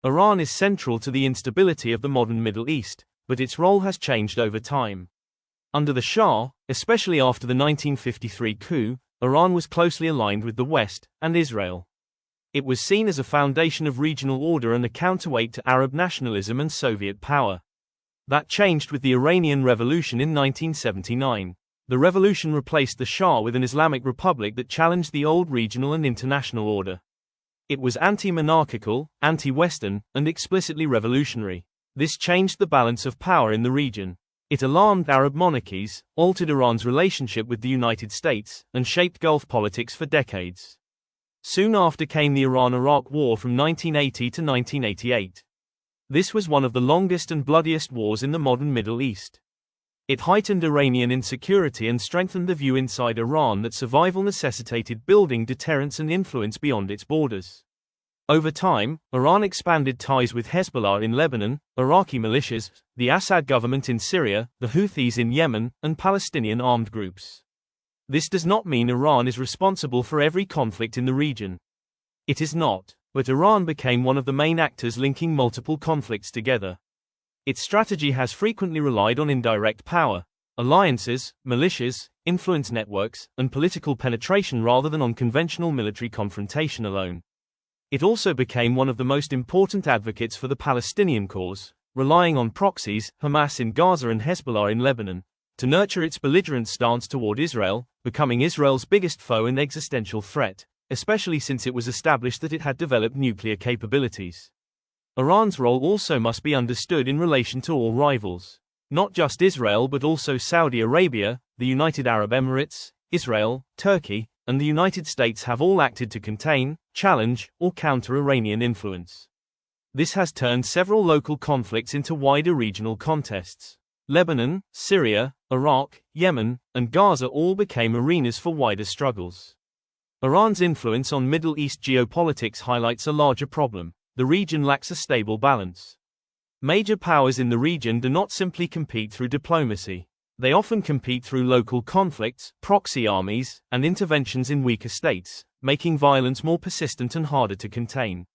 Iran is central to the instability of the modern Middle East, but its role has changed over time. Under the Shah, especially after the 1953 coup, Iran was closely aligned with the West and Israel. It was seen as a foundation of regional order and a counterweight to Arab nationalism and Soviet power. That changed with the Iranian Revolution in 1979. The revolution replaced the Shah with an Islamic republic that challenged the old regional and international order. It was anti-monarchical, anti-Western, and explicitly revolutionary. This changed the balance of power in the region. It alarmed Arab monarchies, altered Iran's relationship with the United States, and shaped Gulf politics for decades. Soon after came the Iran-Iraq War from 1980 to 1988. This was one of the longest and bloodiest wars in the modern Middle East. It heightened Iranian insecurity and strengthened the view inside Iran that survival necessitated building deterrence and influence beyond its borders. Over time, Iran expanded ties with Hezbollah in Lebanon, Iraqi militias, the Assad government in Syria, the Houthis in Yemen, and Palestinian armed groups. This does not mean Iran is responsible for every conflict in the region. It is not, but Iran became one of the main actors linking multiple conflicts together. Its strategy has frequently relied on indirect power, alliances, militias, influence networks, and political penetration rather than on conventional military confrontation alone. It also became one of the most important advocates for the Palestinian cause, relying on proxies, Hamas in Gaza and Hezbollah in Lebanon, to nurture its belligerent stance toward Israel, becoming Israel's biggest foe and existential threat, especially since it was established that it had developed nuclear capabilities. Iran's role also must be understood in relation to all rivals. Not just Israel but also Saudi Arabia, the United Arab Emirates, Israel, Turkey, and the United States have all acted to contain, challenge, or counter Iranian influence. This has turned several local conflicts into wider regional contests. Lebanon, Syria, Iraq, Yemen, and Gaza all became arenas for wider struggles. Iran's influence on Middle East geopolitics highlights a larger problem. The region lacks a stable balance. Major powers in the region do not simply compete through diplomacy. They often compete through local conflicts, proxy armies, and interventions in weaker states, making violence more persistent and harder to contain.